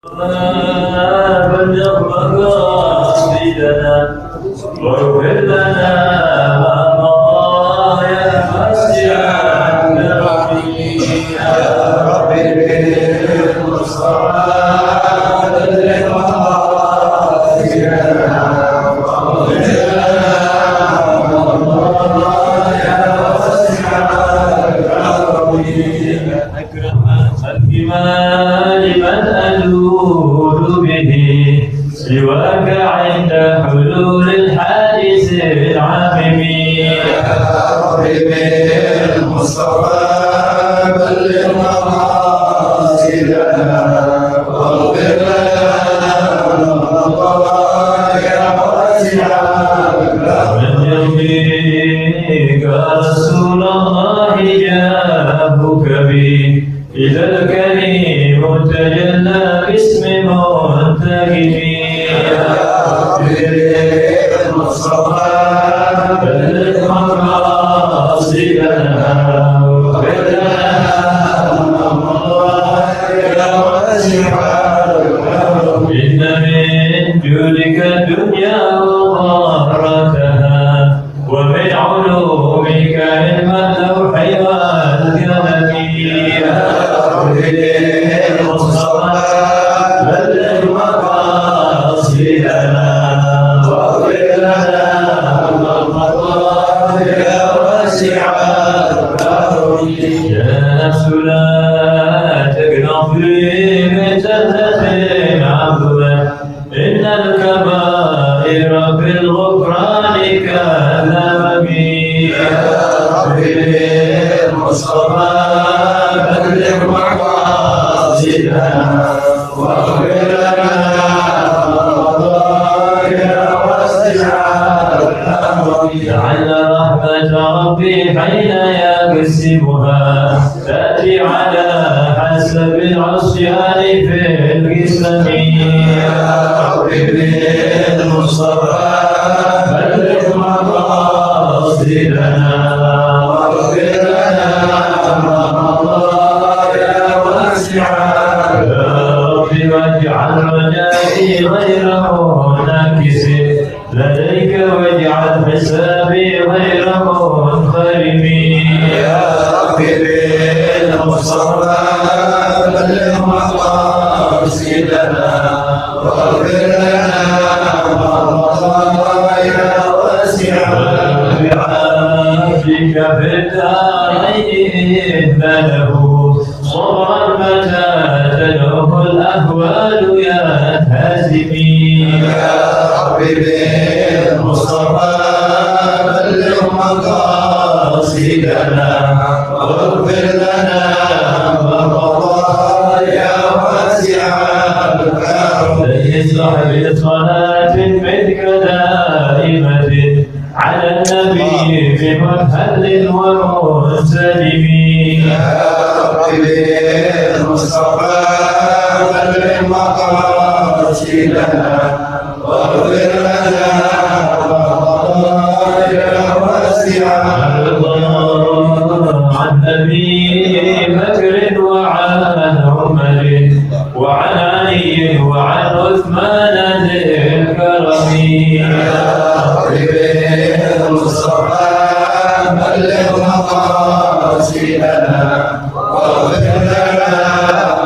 بلغ مقاصدنا واغفر لنا ما مضى يا واسع الكرم يا رب بالمصطفى بلغ مقاصدنا واغفر لنا ما مضى يا واسع الكرم أكرم الخلق لمن ألوذ به سواك عند حلول الحادث العامم يا رب بالمصطفى بلغ مقاصدنا واغفر لنا ما مضى يا واسع الكرم يرضيك رسول الله جابك به إذا الكريم تجلى باسم منتهب يا رب بالمصطفى بلغ مقاصدنا واغفر لنا ما مضى يا واسع الكرم إن من جودك الدنيا وضارتها ومن علومك علم اللوح والقلم يا رب بالمصطفى بلغ مقاصدنا واغفر لنا ما مضى يا واسع الكرم يا نفس لا تقنطي من جنة عظمى إن الكبائر في الغفران كالأمم يا رب بالمصطفى بلغ مقاصدنا واغفر لنا ما مضى يا واسع الكرم لعل رحمة ربي حين يقسمها تأتي على حسب العصيان في القسم يا رب بالمصطفى بلغ مقاصدنا واغفر لنا ما مضى يا واسع الكرم واجعل رجائي غير مناكس لديك واجعل حسابي غير منخرم يا رب بالمصطفى بلغ مقاصدنا واغفر لنا ما مضى يا واسع بعافيك في الدارين له صبرا متى تلوه الاهوال يا هازمين يا رب بالمصطفى بلغ مقاصدنا واغفر لنا ما مضى يا واسع الكرم يصلح بصلاة منك دائمة على النبي بمنهل ومنسلم يا رب بالمصطفى بلغ مقاصدنا واغفر لنا ما مضى يا واسع الكرم عن أبي بكر وعن عمر وعن علي وعن عثمان ذي الكرم يا رب بالمصطفى بلغ مقاصدنا واغفر لنا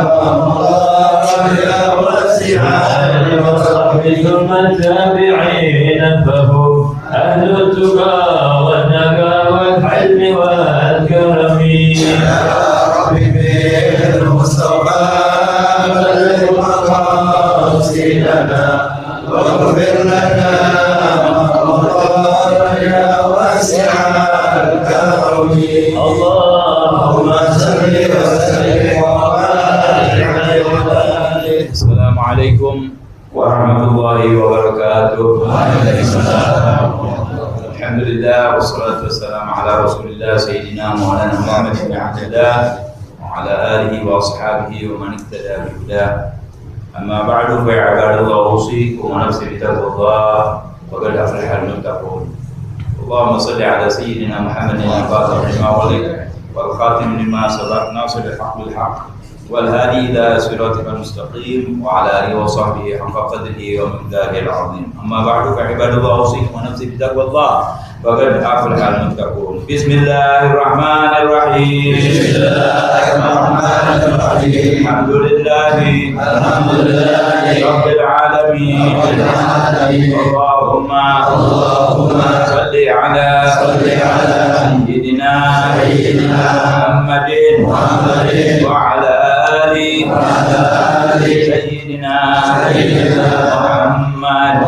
ما مضى يا واسع الكرم وصحبه ثم التابعين فهم أهل التقى والنقى والحلم والكرم يا رب بالمصطفى بلغ مقاصدنا واغفر لنا ما مضى يا واسع الكرم اللهم صل وسلم وبارك عليه. السلام عليكم ورحمة الله وبركاته. الحمد لله والصلاة والسلام على رسول الله سيدنا مولانا محمد بن عبد الله وعلى آله وأصحابه ومن اهتدى بهداه. أما بعد فيا عباد الله أوصيكم ونفسي بتقوى الله وقد أفلح المتقون. اللهم صل على سيدنا محمد الفاتح لما ولد والخاتم لما سبق ناصر الحق بالحق والهادي إلى صراطك المستقيم وعلى آله وصحبه حق قدره ومقداره العظيم. أما بعد فعباد الله أوصيكم ونفسي بتقوى الله فقد أفلح المتقون. بسم الله الرحمن الرحيم. بسم الله الرحمن الرحيم. الحمد لله رب العالمين. اللهم صل على سيدنا محمد وعلى آل سيدنا محمد.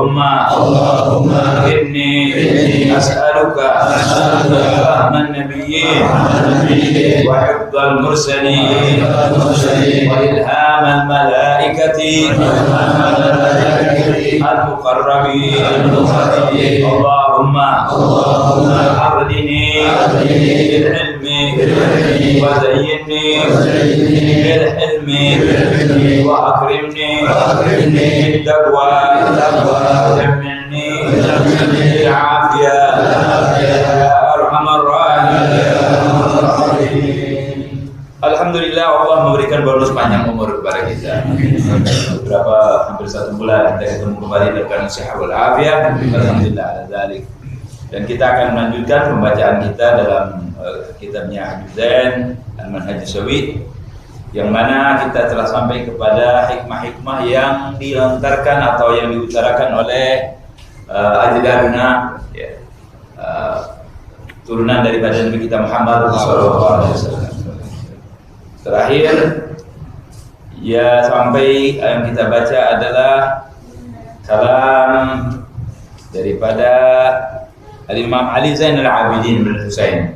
اللهم إني أسألك فهم النبيين وحفظ المرسلين وإلهام الملائكة المقربين. اللهم أغنني بالعلم وزينني بالحلم وأكرمني بالتقوى وجملني بالعافية يا أرحم الراحمين. Alhamdulillah Allah memberikan bonus panjang umur kepada kita. Hampir 1 bulan kita ketemu kembali dengan sehat walafiat. Alhamdulillah ala dzalik. Dan kita akan melanjutkan pembacaan kita dalam kitabnya Habib Zain Al-Manhaj As-Sawi, yang mana kita telah sampai kepada hikmah-hikmah yang dilontarkan atau yang diutarakan oleh ajdaduna, ya, turunan daripada Nabi kita Muhammad SAW. Terakhir ya sampai yang kita baca adalah kalam daripada Al-Imam Ali Zain Al-Abidin bin Husain.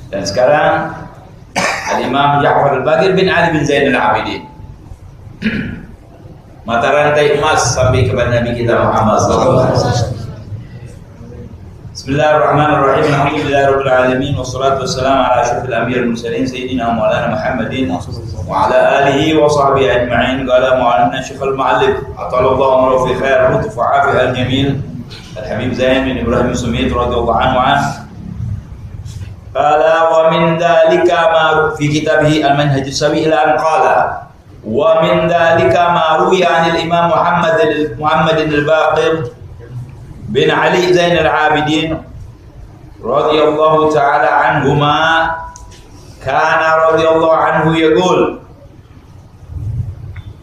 Dan sekarang Al-Imam Ja'far Al-Baqir bin Ali bin Zain Al-Abidin. Mata rantai emas sampai kepada Nabi kita Muhammad SAW. Bismillahirrahmanirrahim. Alhamdulillahirabbil alamin wassalatu wassalamu ala asyrafil anbiya'il mursalin sayyidina Maulana Muhammadin wa ala alihi wa sahbihi ajma'in. Qala Maulana Syekh al-Mu'allif atallallahu amrahu fi khair lutf wa afiyah al-jamil Al-Habib Zain bin Ibrahim Sumit radhiyallahu anhu. Qala wa min dhalika ma fi kitabih Al-Manhaj As-Sawi ila an qala wa min dhalika ma ruwiya 'anil Imam Muhammad al-Baqir bin Ali Zain Al-Abidin radhiyallahu ta'ala anhuma kana radhiyallahu anhu yaqul.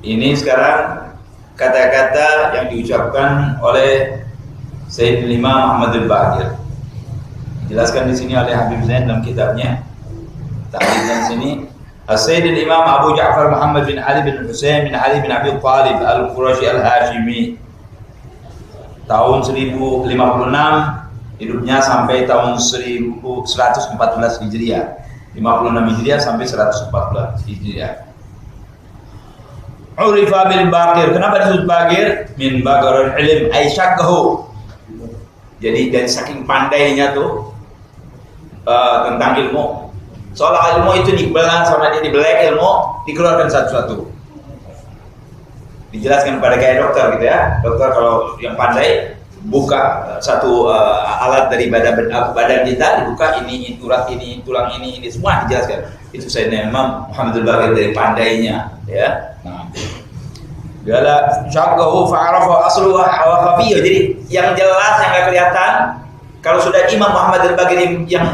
Ini sekarang kata-kata yang diucapkan oleh Sayyidina Imam Muhammad Al-Baqir. Dijelaskan di sini oleh Habib Zain dalam kitabnya. Tahlilnya sini Sayyidina Imam Abu Ja'far Muhammad bin Ali bin Husain bin Ali bin Abi Thalib Al-Qurashi Al-Hashimi, tahun 1056 hidupnya sampai tahun 1114 Hijriah. 56 Hijriah sampai 114 Hijriah. Urifa bil Baqir. Kenapa disebut Baqir? Min bagarul ilm ay syakkahu. Jadi dari saking pandainya tuh tentang ilmu. Soal ilmu itu dibelah sama dia, dibelek ilmu, dikeluarkan satu-satu. Dijelaskan pada kayak dokter gitu ya. Dokter kalau yang pandai buka satu alat dari badan kita, dibuka ini urat ini, tulang ini semua dijelaskan. Itu Sayyidina Imam Muhammad Al-Baqir dari pandainya, ya. Nah, Gala syaqahu fa'arafa asluhu wa khafiyyu. Jadi yang jelas yang enggak kelihatan, kalau sudah Imam Muhammad Al-Baqir yang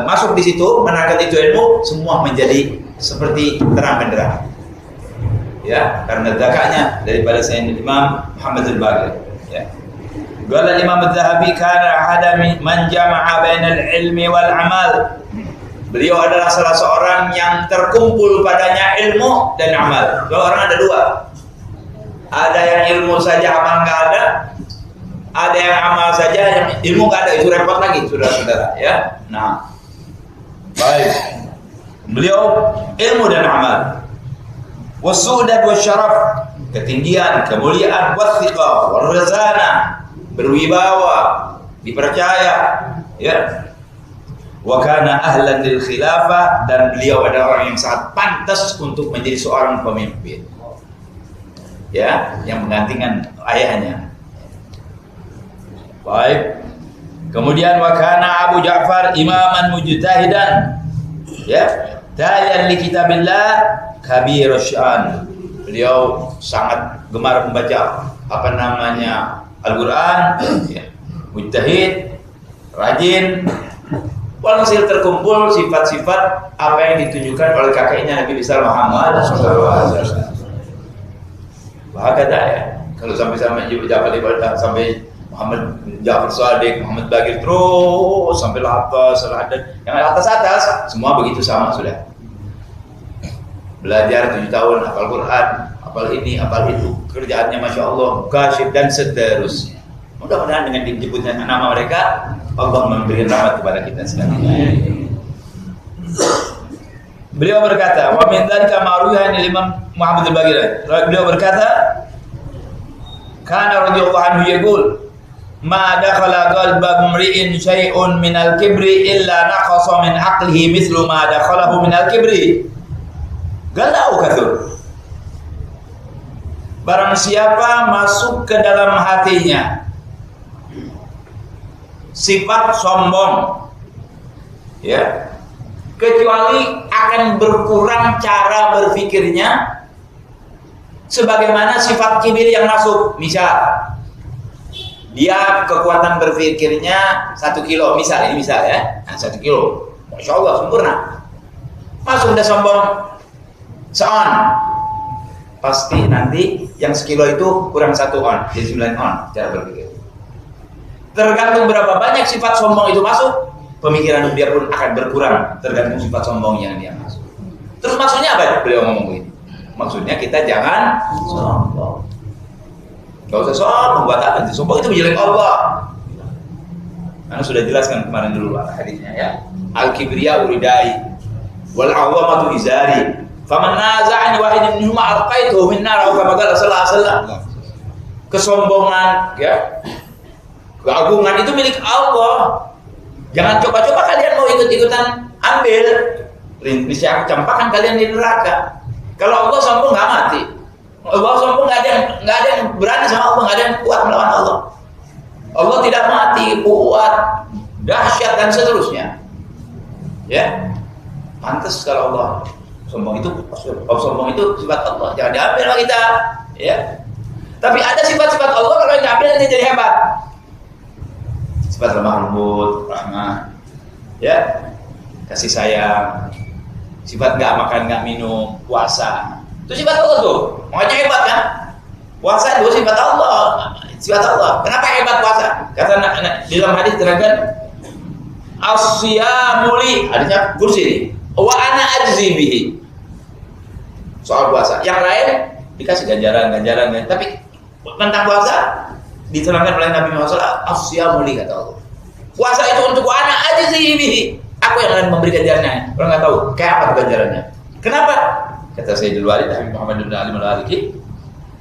masuk di situ, menerangkan itu ilmu, semua menjadi seperti terang benderang. Ya, karena zakatnya daripada Sayyidina Imam Muhammad Al-Baqir, ya. Qala Imam Az-Zahabi kana ahada man jama'a bainal ilmi wal amal. Beliau adalah salah seorang yang terkumpul padanya ilmu dan amal. Dua orang ada dua. Ada yang ilmu saja amal enggak ada. Ada yang amal saja yang ilmu enggak ada, itu repot lagi saudara-saudara, ya. Nah. Baik. Beliau ilmu dan amal. Wasu'udat wasyaraf, ketinggian, kemuliaan, wathiqah, warazana, berwibawa, dipercaya, ya. Wa kana ahlan lil khilafah, dan beliau adalah orang yang sangat pantas untuk menjadi seorang pemimpin, ya, yang menggantikan ayahnya. Baik. Kemudian wa kana Abu Ja'far imaman mujtahidan Ya, dayan li kitabillah kabir syan. Beliau sangat gemar membaca Al-Quran, ya. Mujtahid, rajin. Walhasil terkumpul sifat-sifat apa yang ditunjukkan oleh kakeknya Nabi besar Muhammad SAW. Bahkan ya, kalau sampai Ja'far ibadah, sampai Muhammad Ja'far Shadiq, Muhammad Baqir, terus sampai atas, yang atas semua begitu sama sudah. Belajar 7 tahun, hafal Quran, hafal ini, hafal itu, kerjaannya Masya Allah, kasyif dan seterusnya. Mudah-mudahan dengan disebutnya nama mereka, Allah memberikan rahmat kepada kita sekalian. Beliau berkata, wa min dzalika ma'ruhan Imam Muhammad al-Baqir. Beliau berkata, kana radhiyallahu anhu yaqul, ma dakhala qalba imri'in syai'un min al-kibri illa naqasa min aqlihi mithlu ma dakhalahu min al-kibri. Galau katur. Barang siapa masuk ke dalam hatinya sifat sombong, ya, kecuali akan berkurang cara berpikirnya sebagaimana sifat kibir yang masuk. Misal dia kekuatan berpikirnya 1 kilo, misal ya, 1 kilo, Masya Allah sempurna, masuk udah sombong seon, pasti nanti yang sekilo itu kurang 1 on, jadi 9 on cara berpikir. Tergantung berapa banyak sifat sombong itu masuk, pemikiran dia pun akan berkurang tergantung sifat sombong yang dia masuk. Terus maksudnya apa beliau ngomong begini? Maksudnya kita jangan sombong. Gak usah sombong, buat apa? Sombong itu menjelek Allah. Karena sudah jelaskan kemarin dulu hadisnya ya. Al-kibriya uridai wal 'azamatu izari. Faman naza'ani wahidin minhuma alqaituhu min nar aw kama qala sallallahu alaihi wasallam. Kesombongan, ya, keagungan itu milik Allah. Jangan coba-coba kalian mau ikut-ikutan ambil. Niscaya aku campakkan kalian di neraka. Kalau Allah sombong nggak mati. Allah sombong nggak ada yang berani sama Allah, nggak ada yang kuat melawan Allah. Allah tidak mati, kuat, dahsyat dan seterusnya. Ya, pantas kalau Allah sombong itu sifat Allah. Jangan diambil sama kita. Ya. Tapi ada sifat-sifat Allah kalau yang diambil nanti jadi hebat. Sifat lemah lembut, rahmat, ya, kasih sayang, sifat nggak makan nggak minum, puasa, itu sifat Allah tuh, makanya hebat kan? Puasa itu sifat Allah, Kenapa hebat puasa? Kata di dalam hadis terangkan, asyamuli, hadisnya kursi ini, wa ana ajzi bihi. Soal puasa, yang lain dikasih ganjaran, tapi tentang puasa diterangkan oleh Nabi Muhammad SAW, asyamuli kata Allah. Puasa itu untuk ana ajzi bihi. Aku yang akan memberi ganjarannya. Orang nggak tahu kayak apa ganjarannya. Kenapa? Kata Sayyidul Walid Habib Muhammad bin Ali Al-Maliki,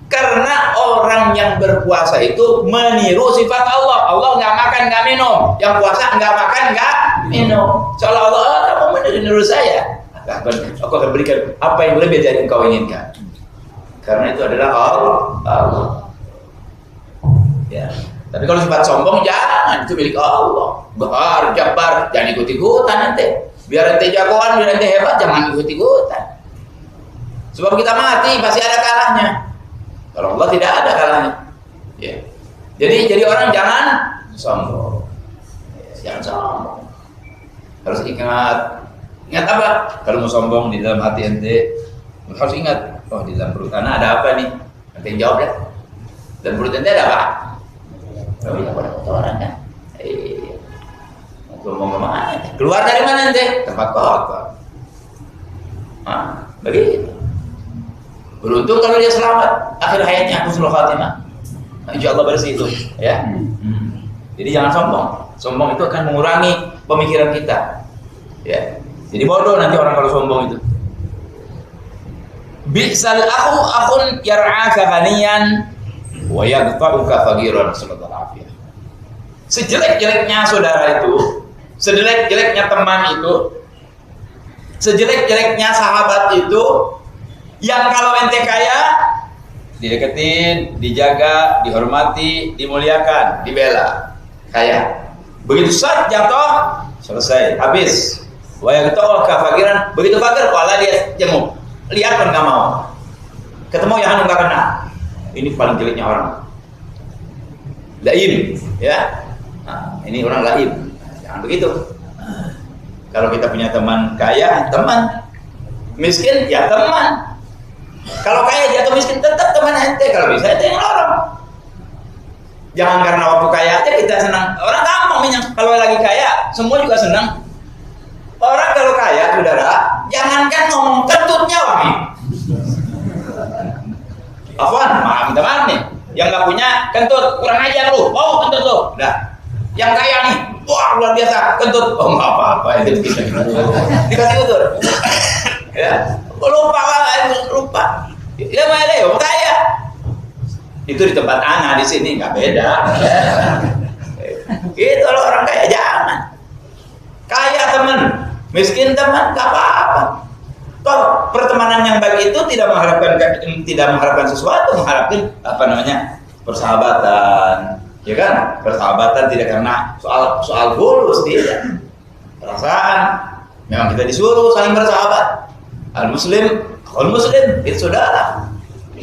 karena orang yang berpuasa itu meniru sifat Allah. Allah nggak makan nggak minum, yang puasa nggak makan nggak minum. Seolah-olah kamu meniru saya. Aku akan berikan apa yang lebih dari engkau inginkan. Karena itu adalah Allah. Ya. Tapi kalau sifat sombong jangan, itu milik Allah. Bahar, Jabbar, jangan ikut-ikutan nanti. Biar ente jagoan, biar ente hebat, jangan ikut-ikutan. Sebab kita mati pasti ada kalahnya. Kalau Allah tidak ada kalahnya. Ya. Jadi orang jangan sombong. Ya, jangan sombong. Harus ingat apa? Kalau mau sombong di dalam hati ente, harus ingat, oh di dalam perut anak ada apa nih? Nanti jawab ya. Dan perut ente ada apa? Oh iya, pada kotoran kan? Mau kemana? Keluar dari mana ente? Tempat kotor. Begitu. Beruntung kalau dia selamat akhir hayatnya husnul khatimah. Insya Allah bersih itu, ya. Jadi jangan sombong. Sombong itu akan mengurangi pemikiran kita. Ya. Jadi bodoh nanti orang kalau sombong itu. Bi'sal akhun yar'aka ghaniyan wa yadfa'uka faqiran, sallallahu alaihi wasallam. Sejelek-jeleknya saudara itu, sejelek-jeleknya teman itu, sejelek-jeleknya sahabat itu, yang kalau ente kaya dideketin, dijaga, dihormati, dimuliakan, dibela, kaya. Begitu saja jatuh, selesai, habis. Wa yaqta'u kafakiran, begitu fakir pala dia jenguk. Lihat pun enggak mau. Ketemu yang enggak kenal. Ini paling jeleknya orang. Laim, ya. Nah, ini orang laim. Jangan begitu. Kalau kita punya teman kaya, teman. Miskin, ya teman. Kalau kaya jatuh miskin, tetap teman ente. Kalau bisa ente yang lorong. Jangan karena waktu kaya aja kita senang. Orang gampang minyak. Kalau lagi kaya, semua juga senang. Orang kalau kaya, saudara, jangankan ngomong kentutnya wangi. Afwan, minta maaf nih. Yang nggak punya kentut, kurang ajar lu. Oh, kentut lu. Udah. Yang kaya nih, wah luar biasa, kentut. Oh, nggak apa-apa, itu bisa dikasih utur. Ya, lupa. Ya mana ya, kaya. Itu di tempat anak, di sini nggak beda. Itu loh orang kaya, jangan. Kaya teman, miskin teman, nggak apa-apa. Toh pertemanan yang baik itu tidak mengharapkan sesuatu, mengharapkan persahabatan, ya kan? Persahabatan tidak karena soal fulus, tidak. Perasaan, memang kita disuruh saling bersahabat. Al muslim itu saudara.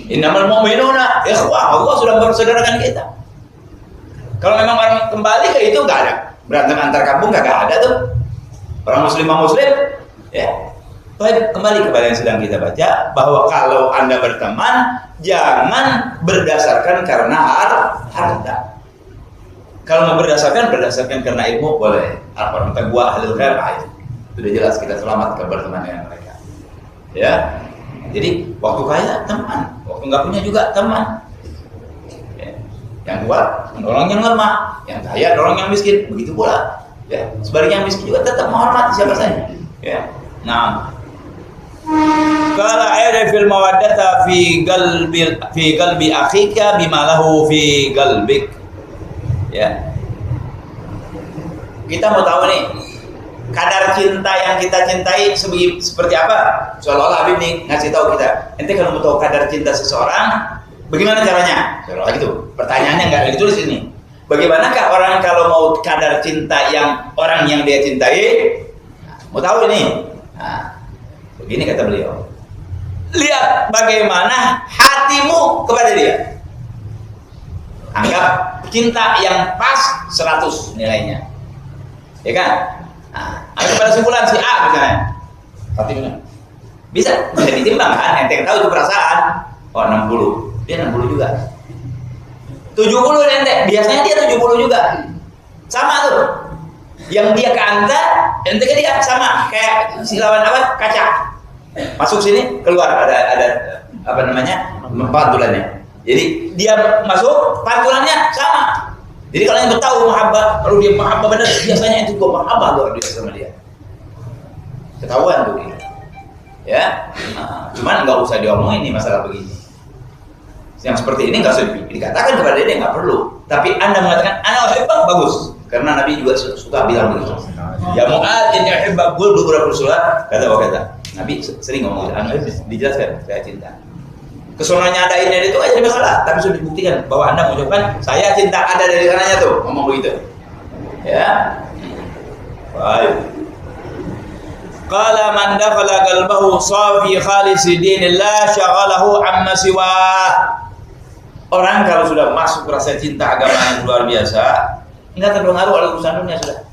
Innamal mu'minuna ikhwah, Allah sudah mempersaudarakan kita. Kalau memang orang kembali ke itu nggak ada berantem antar kampung, nggak ada tuh. Orang muslim sama muslim, ya. Baik, kembali kepada yang sedang kita baca, bahwa kalau Anda berteman, jangan berdasarkan karena harta. Kalau mau berdasarkan karena ilmu, boleh. Al-Quran gua ahlul khair, sudah jelas kita selamat ke berteman dengan mereka. Ya, jadi waktu kaya teman, waktu nggak punya juga teman. Ya. Yang kuat dorong yang lemah, yang kaya dorong yang miskin, begitu pula. Ya, sebaliknya yang miskin juga tetap menghormati siapa saja. Ya, nah. Qala a'rif fil mawaddata fi qalbi akhika bima lahu fi qalbik. Ya. Kita mau tahu nih kadar cinta yang kita cintai seperti apa? Seolah-olah Habib nih ngasih tahu kita. Ente kalau mau tahu kadar cinta seseorang, bagaimana caranya? Seolah gitu. Pertanyaannya enggak ditulis ini. Bagaimanakah orang kalau mau kadar cinta orang yang dia cintai? Mau tahu ini? Nah, begini kata beliau, lihat bagaimana hatimu kepada dia. Anggap cinta yang pas 100 nilainya, ya kan? Nah, ambil pada simpulan si A misalnya, hatinya bisa ditimbang kan? Ente tahu itu perasaan. Oh 60, dia 60 juga. 70 ente, biasanya dia 70 juga. Sama tuh. Yang dia ke anta, ente ke dia sama kayak si lawan kaca. Masuk sini, keluar ada pantulannya. Jadi dia masuk, pantulannya sama. Jadi kalau yang tahu mahabbah, kalau dia mahabbah benar, biasanya itu gua mahabbah luar biasa sama dia. Ketahuan tuh gitu. Ya, cuman nggak usah diomongin ini masalah begini. Yang seperti ini nggak usah dikatakan kepada dia, nggak perlu. Tapi Anda mengatakan, ana uhibbak, bagus. Karena Nabi juga suka bilang begitu. Ya Mu'adz inni uhibbak, qul dubura bersulat, kata. Nabi sering ngomong gitu, dijelaskan, saya cinta. Kesononya ada ini itu aja masalah, tapi sudah dibuktikan bahwa Anda mengucapkan saya cinta, ada dari sananya tuh, ngomong begitu. Ya. Baik. Qala man dakhala qalbahu safi khalis dinillah syaghalahu amma siwa. Orang kalau sudah masuk rasa cinta agama yang luar biasa, enggak terpengaruh oleh urusan dunia sudah.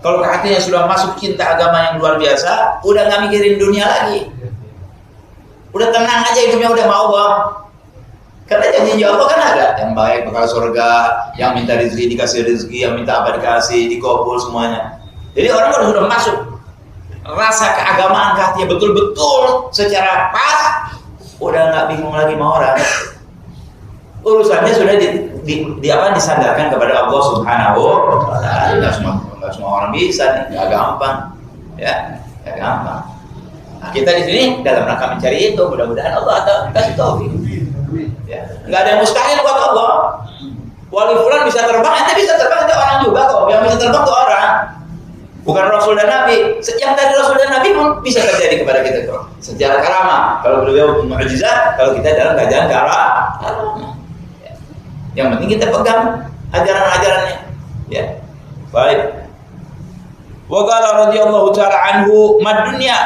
Kalau hatinya sudah masuk cinta agama yang luar biasa, udah nggak mikirin dunia lagi. Udah tenang aja hidupnya, udah mau bang. Karena janji Allah kan ada, yang baik bakal surga, yang minta rezeki dikasih rezeki, yang minta apa dikasih, dikabul semuanya. Jadi orang kalau sudah masuk rasa keagamaan ke hatinya betul-betul secara pas, udah nggak bingung lagi sama orang. Urusannya sudah disandarkan kepada Allah Subhanahu wa Ta'ala. Nggak semua orang bisa nih, nggak gampang, ya, nggak gampang. Nah, kita di sini dalam rangka mencari itu, mudah-mudahan Allah akan kasih taufik. Ya, nggak ada yang mustahil buat Allah. Wali fulan bisa terbang, ente bisa terbang, itu orang juga kok. Yang bisa terbang itu orang, bukan Rasul dan Nabi. Yang dari Rasul dan Nabi pun bisa terjadi kepada kita kok. Sejarah karamah. Kalau beliau mukjizat, kalau kita dalam keadaan karamah. Ya. Yang penting kita pegang ajaran-ajarannya. Ya, baik. Wa qala radhiyallahu ta'ala anhu mad dunya.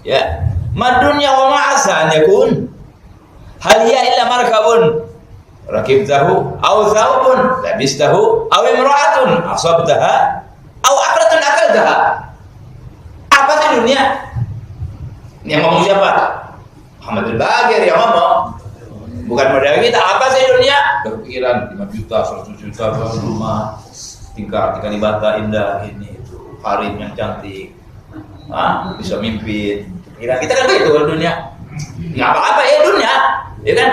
Ya, mad dunya wa ma asa an yakun. Hal hiya illa markabun rakibtahu aw thawbun labistahu aw imra'atun asabtaha aw akratun akaltaha. Apa sih dunia? Ini yang ngomong siapa? Muhammad al-Baqir yang ngomong. Bukan modal kita. Apa sih dunia? Kepikiran 5 juta, 100 juta rumah, tingkat Kalibata indah ini itu, harim yang cantik, bisa mimpin. Pikiran kita kan begitu dunia. Nggak apa-apa ya dunia, ya kan?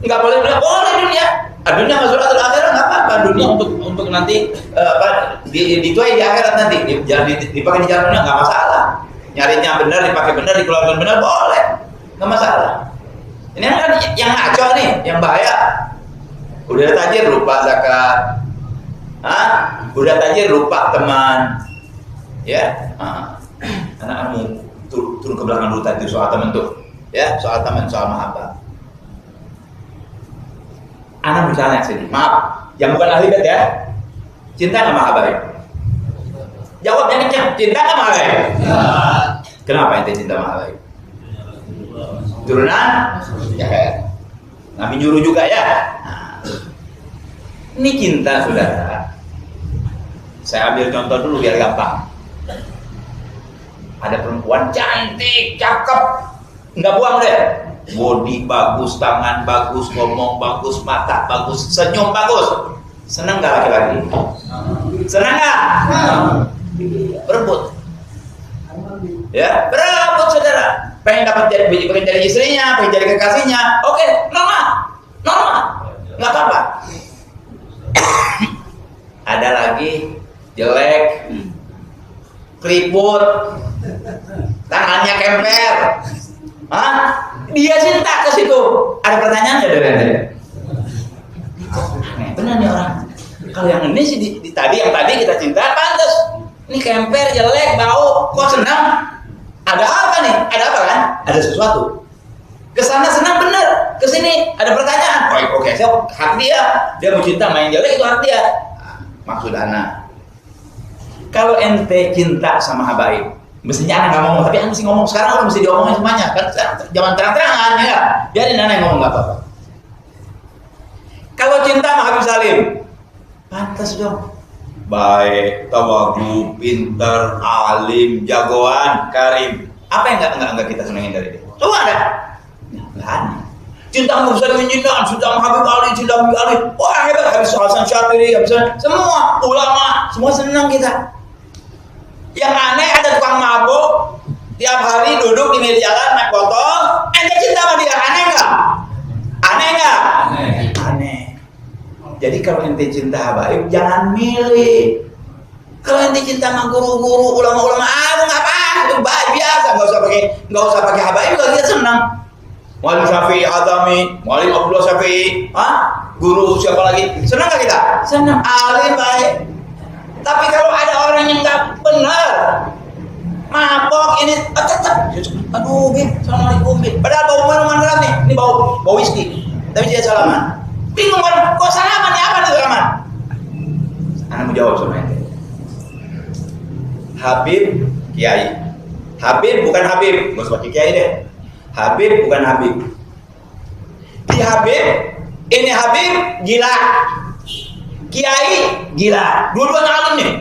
Nggak boleh dunia, boleh dunia. Dunia masuratul akhirat nggak apa-apa. Dunia untuk nanti dituai di akhirat nanti, dipakai di jalan dunia nggak masalah. Nyarinya benar, dipakai benar, dikeluarkan benar, boleh, nggak masalah. Ini kan yang ngaco nih, yang bahaya. Udah tajir lupa zakat, udah tajir lupa teman, ya. Anak-anakmu turun ke belakang dulu tadi soal teman tuh, ya, soal teman, soal mahabbah. Anak misalnya sini, maaf, yang bukan ahli bait ya, cinta nggak mahabbah? Jawabnya kencang, cinta nggak mahabbah? Kenapa ente cinta mahabbah? Turunan ya kan? Nabi nyuruh juga ya. Ini cinta saudara. Saya ambil contoh dulu biar gampang. Ada perempuan cantik, cakep, nggak buang deh. Body bagus, tangan bagus, ngomong bagus, mata bagus, senyum bagus. Senang nggak laki-laki? Senang nggak? Berebut. Ya, berebut saudara. Pengen jadi istrinya, pengen jadi kekasihnya. Oke, normal, nggak apa-apa. Ada lagi jelek, keriput, tangannya kemper. Dia cinta ke situ. Ada pertanyaan nggak dari Anda? Benar nih orang. Kalau yang ini sih yang tadi kita cinta pantas. Ini kemper, jelek, bau, kok senang? Ada apa nih? Ada apa kan? Ada sesuatu. Kesana senang bener, kesini ada pertanyaan. Oke, hak dia. Dia mau cinta main jelek itu hak dia. Maksud anak. Kalau ente cinta sama habaib, mestinya anak nggak ngomong, tapi anak mesti ngomong sekarang. Orang mesti diomongin semuanya. Kan zaman terang-terangan ya. Biarin anak yang ngomong nggak apa-apa. Kalau cinta sama Habib Salim, pantas dong. Baik, tawadhu, pintar, alim, jagoan, karim. Apa yang enggak kita senengin dari dia? Coba ada? Enggak ada. Cinta Habib Salim menjinakkan, cinta Habib Ali, cinta Habib Ali. Wah hebat, Habib Hasan Syafiri, semua ulama, semua senang kita. Yang aneh ada tukang mabuk, tiap hari duduk di meja jalan naik botol. Ente cinta sama dia, aneh nggak? Aneh nggak? Aneh. Jadi kalau ente cinta habaib jangan milih. Kalau ente cinta sama guru-guru, ulama-ulama, nggak apa-apa, itu biasa, nggak usah pakai habaib kalau kita senang. Mualim Syafi'i Azami, Mualim Abdullah Syafi'i, guru siapa lagi? Senang nggak kita? Senang, alim baik. Tapi kalau ada orang yang nggak benar, mabok ini, tetap, aduh, assalamualaikum, padahal bau minuman berat nih, ini bau whisky, tapi dia salaman. Bingung kan, kok salaman nih, apa nih salaman? Anak mau jawab sama ente. Habib, kiai. Habib bukan Habib, nggak usah pakai kiai deh. Habib bukan Habib. Di Habib, ini Habib gila. Kiai gila. Dua-duanya alim nih.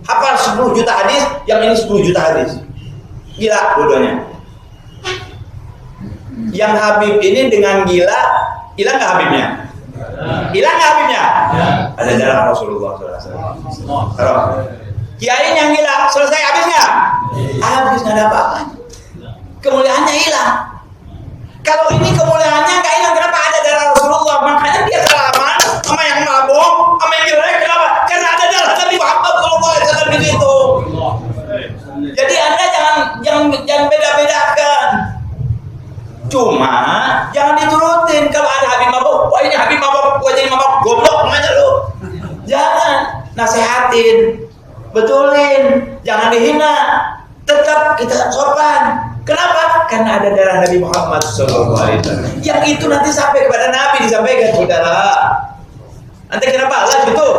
Hafal 10 juta hadis, yang ini 10 juta hadis. Gila dua-duanya. Yang Habib ini dengan gila, hilang nggak Habibnya? Hilang nggak Habibnya? Ada dalam Rasulullah SAW. Kiai yang gila, selesai habis nggak? Habis, nggak ada apa-apanya. Kemuliaannya hilang. Kalau ini kemuliaannya nggak hilang, kenapa ada darah Rasulullah? Makanya dia salaman sama yang mabuk, sama yang jelek. Kenapa? Karena ada darah Nabi Muhammad SAW di situ. Jadi Anda jangan beda-bedakan. Cuma jangan diturutin. Kalau ada Habib mabuk, wah ini Habib mabuk, gua jadi mabuk, goblok namanya lu. Jangan, nasehatin, betulin, jangan dihina. Tetap kita sopan. Kenapa? Karena ada darah Nabi Muhammad SAW. Yang itu nanti sampai kepada Nabi, disampaikan saudara. Nanti kenapa? Allah itu?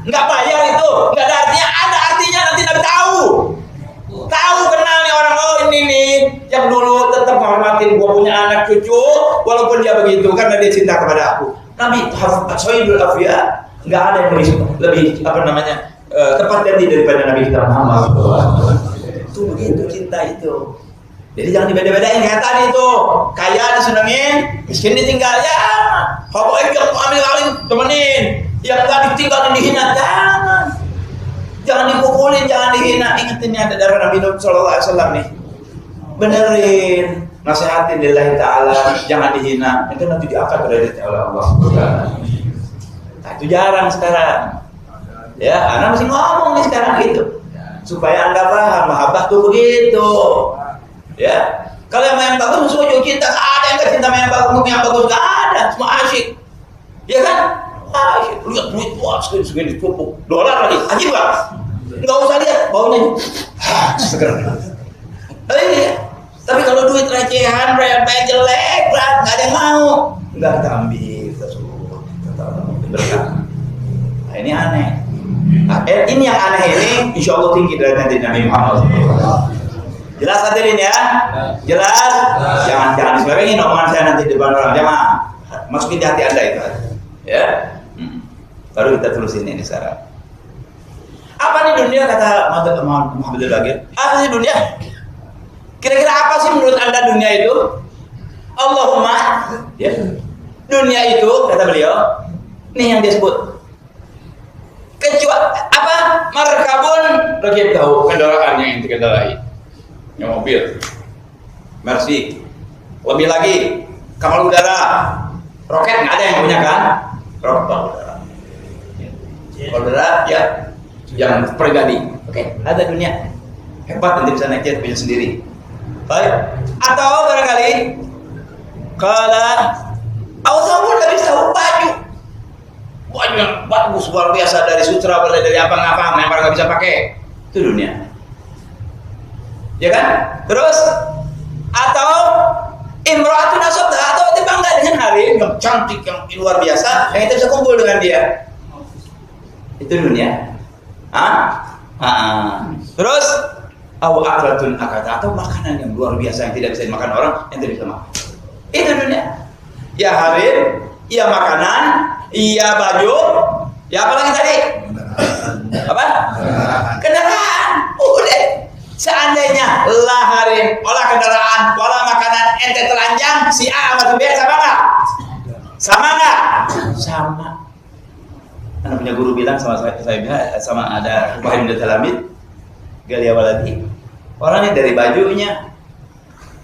Nggak bayar itu, nggak ada artinya. Ada artinya, nanti Nabi tahu kenal nih orang, oh ini nih yang dulu tetap menghormatin gua punya anak cucu walaupun dia begitu karena dia cinta kepada aku. Nabi Sohibul Afia, nggak ada yang lebih tepat ganti daripada Nabi kita Muhammad. Itu begitu cinta itu. Jadi jangan dibeda-bedain kayak tadi itu, kaya disenengin, miskin ditinggal ya. Pokoknya yang ambil temenin, yang nggak ditinggalin dihina, jangan dipukulin, jangan dihina. Ingat ini ada darah Nabi Sallallahu Alaihi Wasallam nih. Benerin, nasihatin lillahi ta'ala, jangan dihina. Itu nanti diangkat derajatnya oleh Allah. Nah, itu jarang sekarang. Ya, Anda mesti ngomong nih sekarang gitu, supaya Anda paham mahabbah tuh begitu. Ya, kalau yang bagus musuh cinta, ada yang gak cinta yang bagus gak ada, semua asyik. Ya kan? Asyik, lihat duit wah segini cukup, dolar lagi, anjing gak? Nggak usah lihat baunya, seger. Tapi kalau duit recehan, bayar jelek, nggak ada yang mau, nggak kita ambil, kita suruh, berkah. Nah ini aneh. Nah, ini yang aneh ini, insya Allah tinggi dari nanti Nabi Muhammad. Jelas hadirin ya? Jelas? Jangan diselewengin omongan saya nanti di depan orang jamaah. Masukin di hati Anda itu. Ya? Baru kita terusin ini sekarang. Apa nih dunia kata Muhammad Al-Bagir? Apa sih dunia? Kira-kira apa sih menurut Anda dunia itu? Allahumma ya. Dunia itu kata beliau, nih yang disebut kecuali apa? Markabun rakib tahu kendaraannya yang dikendarai. Yang mobil, Mercy, lebih lagi kapal udara, roket nggak ada yang punya kan? Roket udara, kapal udara ya, yang pribadi. Oke, ada dunia hebat nanti bisa naik jet punya sendiri. Baik, atau barangkali kalau Ausabun nggak bisa baju banyak bagus luar biasa dari sutra boleh dari apa yang nggak bisa pakai itu dunia. Ya kan? Terus atau imro'atun asobda, atau kita bangga dengan hari yang cantik, yang luar biasa, yang kita bisa kumpul dengan dia. Itu dunia. Terus aklatun akata, atau makanan yang luar biasa yang tidak bisa dimakan orang, yang tidak bisa makan. Itu dunia. Ya harim, ya makanan, ya baju, ya apa lagi tadi? Apa? Kendaraan. Udah. Seandainya laharin, olah kendaraan, olah makanan, ente telanjang, si A sama si B sama nggak? Sama nggak? Sama. Anak punya guru bilang sama saya sama ada Wahid bin Talamid, Galia Waladi. Orangnya dari bajunya,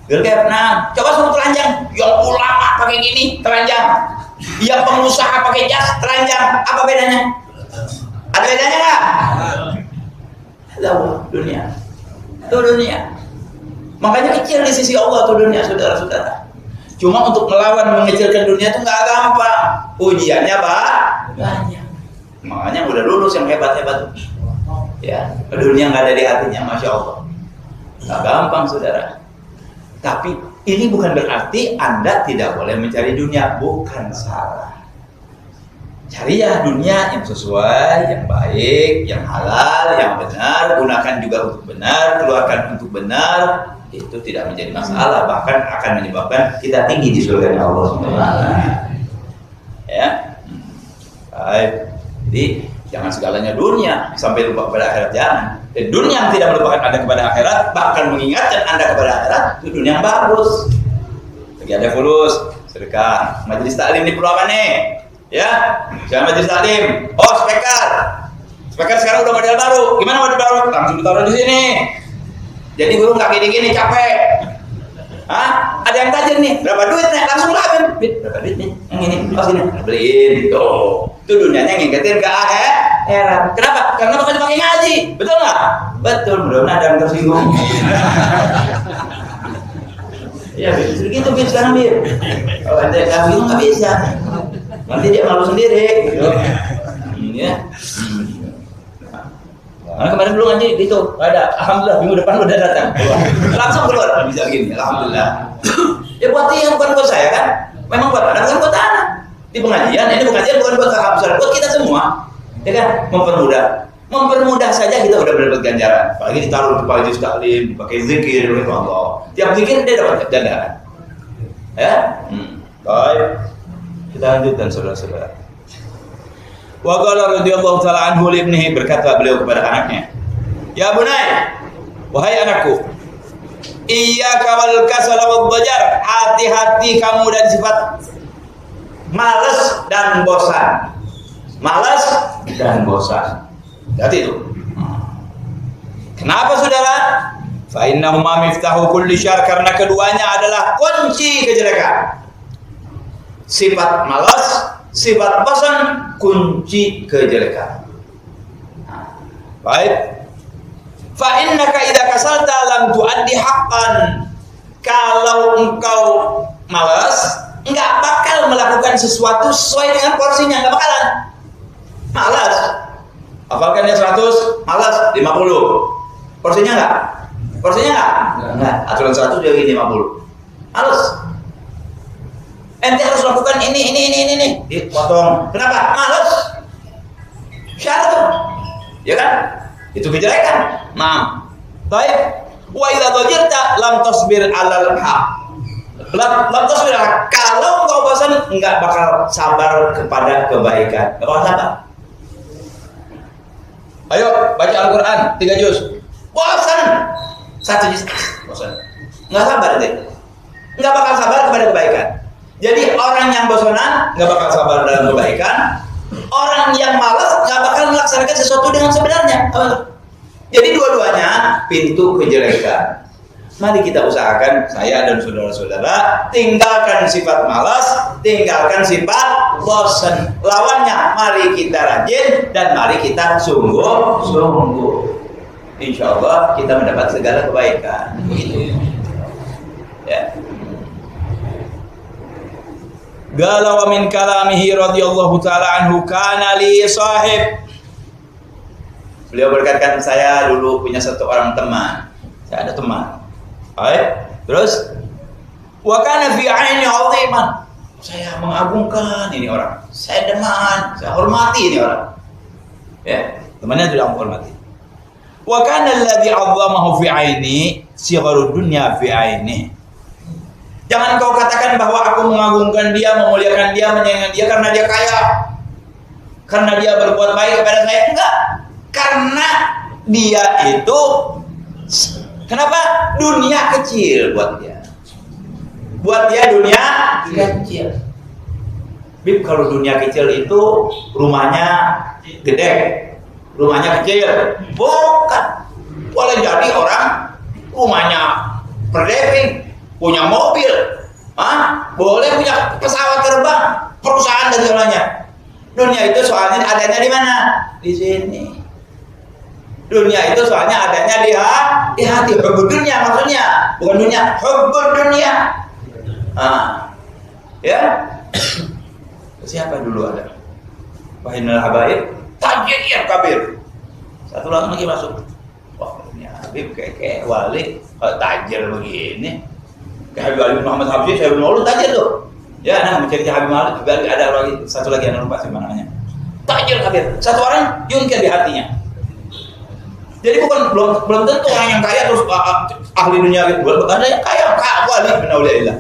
gelap. Nah, coba suruh telanjang, yang ulama pakai gini telanjang, yang pengusaha pakai jas telanjang, apa bedanya? Ada bedanya nggak? Ada dunia. Itu dunia. Makanya kecil di sisi Allah tuh dunia, saudara-saudara. Cuma untuk melawan mengecilkan dunia itu nggak gampang. Ujiannya banyak. Makanya udah lulus yang hebat-hebat. Ya, dunia nggak ada di hatinya, masya Allah. Nggak gampang, saudara. Tapi ini bukan berarti Anda tidak boleh mencari dunia, bukan salah. Cari ya dunia yang sesuai, yang baik, yang halal, yang benar, gunakan juga untuk benar, keluarkan untuk benar, itu tidak menjadi masalah, bahkan akan menyebabkan kita tinggi di surga Allah SWT. Ya, baik. Jadi jangan segalanya dunia sampai lupa kepada akhirat, jangan. Dan dunia yang tidak melupakan Anda kepada akhirat, bahkan mengingatkan Anda kepada akhirat, itu dunia yang bagus. Lagi ada fulus, sedekah, majelis taklim ini perlu apa nih? Ya, jangan majelis taklim. Oh, speaker sekarang udah model baru. Gimana model baru? Langsung ditaruh di sini. Jadi guru nggak gini-gini capek. Ada yang tajam nih. Berapa duit nih? Langsung lah, berapa duit nih? Yang ini, sini. Beliin gitu. Itu dunianya ngingetin ke akhirat. Kenapa? Karena bakal dipakai ngaji. Betul nggak? Betul. Mudah-mudahan ada yang tersinggung. Ya, begitu sekarang Bir. Kalau ada yang bingung nggak bisa. Nanti dia malu sendiri, gitu. Ya. Nah, kemarin belum ngaji gitu, ada. Alhamdulillah minggu depan udah datang. Langsung keluar bisa gini, alhamdulillah. Ya buat dia, bukan buat saya kan? Memang buat anak, bukan buat anak. Di pengajian, ini pengajian bukan buat kakak besar, buat kita semua. Ya kan? Mempermudah saja kita udah mendapat ganjaran. Apalagi ditaruh di majlis taklim, dipakai zikir oleh Allah. Tiap zikir dia dapat ganjaran. Ya? Baik. Kita lanjutkan saudara-saudara. Wa qala radhiyallahu taala anhu li ibnihi, berkata beliau kepada anaknya, "Ya bunai, wahai anakku, iyyaka wal kasala wad dhajar." Hati-hati kamu dari sifat malas dan bosan. Malas dan bosan. Hati itu. Kenapa saudara? Fa innahuma miftahu kulli syarr, karena keduanya adalah kunci kejelekan. Sifat malas, sifat bosan, kunci kejelekan. Baik. Fa innaka idza kasalta lam tuaddi haqqan. Kalau engkau malas, enggak bakal melakukan sesuatu sesuai dengan porsinya, enggak bakalan. Malas. Hafalkan ya 100, malas 50. Porsinya enggak? Porsinya enggak? Enggak. Aturan 100 dia gini 50. Malas. Ente harus lakukan ini. Dipotong. Kenapa? Malas. Syarat tuh. Ya kan? Itu kejelekan. Nah. Baik. Wa idza dhajirta lam tasbir 'alal haq. Lam tasbir. Kalau engkau bosan enggak bakal sabar kepada kebaikan. Enggak bakal sabar. Ayo baca Al-Quran 3 juz. Bosan. 1 juz. Bosan. Enggak sabar deh. Enggak bakal sabar kepada kebaikan. Jadi orang yang bosanan enggak bakal sabar dalam kebaikan. Orang yang malas enggak bakal melaksanakan sesuatu dengan sebenarnya. Jadi dua-duanya pintu kejelekan. Mari kita usahakan, saya dan saudara-saudara, tinggalkan sifat malas, tinggalkan sifat bosan. Lawannya, mari kita rajin dan mari kita sungguh-sungguh. Insya Allah kita mendapat segala kebaikan. Begitu. Ya. Qala wa min kalamihi radhiyallahu taala anhu kana li sahib. Beliau berkatakan, saya dulu punya satu orang teman. Saya ada teman. Baik, terus wa kana fi aini 'aziman. Saya mengagungkan ini orang. Saya deman, saya hormati ini orang. Ya, temannya sudah menghormati. Wa kana alladhi 'azzamahu fi aini sigharud dunya fi aini. Jangan kau katakan bahwa aku mengagungkan dia, memuliakan dia, menyayangi dia karena dia kaya. Karena dia berbuat baik kepada saya. Enggak. Karena dia itu, kenapa? Dunia kecil buat dia. Buat dia dunia kecil. Bib, kalau dunia kecil itu rumahnya gede, rumahnya kecil. Bukan. Boleh jadi orang rumahnya berdeping, punya mobil, boleh punya pesawat terbang, perusahaan dan segalanya. Dunia itu soalnya adanya di mana? Di sini. Dunia itu soalnya adanya di hati. Hubbud dunia maksudnya, bukan dunia, hubbud dunia. Ya. Siapa dulu ada? Fahinal habaib, tajir kabir. Satu lagi masuk. Wah, ini Habib kayak wali, tajir begini. Kayak Habib Ali Muhammad Habib, saya belum lalu tajir tuh. Ya, mencari Habib Malik juga ada lagi, satu lagi yang lupa siapa namanya. Tajir kabir. Satu orang yungkir di hatinya. Jadi belum tentu orang yang kaya terus ahli dunia gitu. Ada yang kaya wali bin auliyaillah.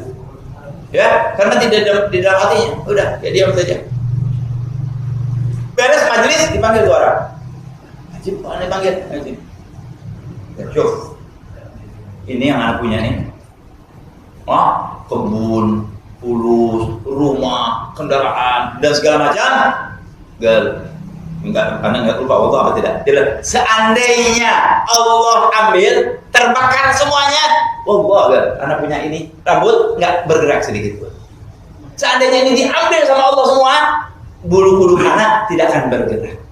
Ya, karena tidak di dalam hatinya. Udah, ya diam saja. Beres majelis dipanggil dua orang. Ajib, mana dipanggil? Ajib. Syuf. Ini yang anak punya nih. Kebun, pulus, rumah, kendaraan dan segala macam. Enggak, karena enggak lupa Allah apa tidak. Seandainya Allah ambil, terbakar semuanya, Allah, anak punya ini rambut enggak bergerak sedikit pun. Seandainya ini diambil sama Allah semua, bulu-bulu anak tidak akan bergerak.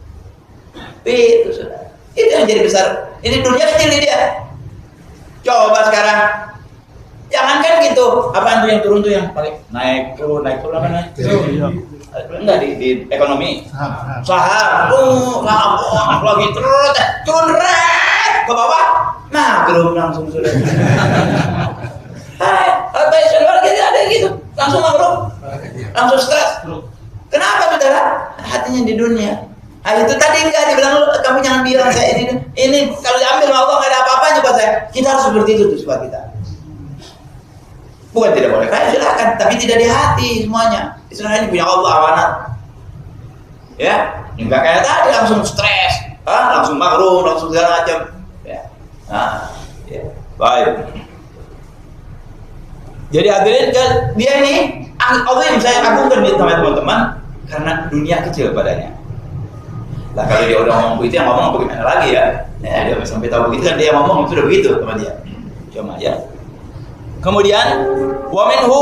Itu sudah. Itu yang jadi besar. Ini dunia kecil ini dia. Coba sekarang, jangankan gitu. Apaan tuh yang turun tuh yang paling naik turun apa namanya? Enggak di ekonomi saham lagi terus turun ke bawah belum langsung sudah attention lagi ada gitu langsung langsung stres. Kenapa saudara? Hatinya di dunia. Itu tadi kita. Bukan tidak boleh kaya, silakan, tapi tidak di hati semuanya. Istilahnya ini punya Allah, amanat. Ya, enggak kayak tadi langsung stres, langsung makrum, langsung segala macam. Ya. Nah, ya. Baik. Jadi hadirin, dia ini Allah yang saya agungkan di teman-teman karena dunia kecil padanya. Lah kalau dia udah ngomong begitu, yang ngomong bagaimana lagi ya? Ya dia sampai tahu begitu kan dia ngomong itu udah begitu sama dia. Cuma ya. Kemudian wa minhu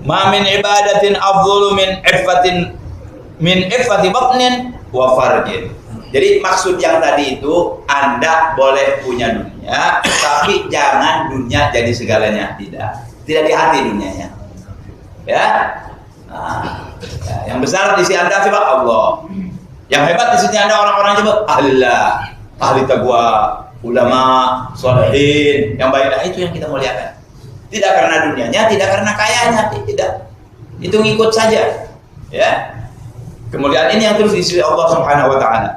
ma min ibadatin afdhalu min iffati batnin wa farjin. Jadi maksud yang tadi itu Anda boleh punya dunia, tapi jangan dunia jadi segalanya, tidak di hati dunianya. Ya. Nah, ya, yang besar di sisi Anda siapa? Allah. Yang hebat di sisi Anda orang-orang coba ahli taqwa, ulama, sholihin, yang baik. Nah, itu yang kita muliakan. Tidak karena dunianya, tidak karena kayanya, tidak. Itu ngikut saja. Ya. Kemuliaan ini yang terus di sisi Allah Subhanahu wa taala.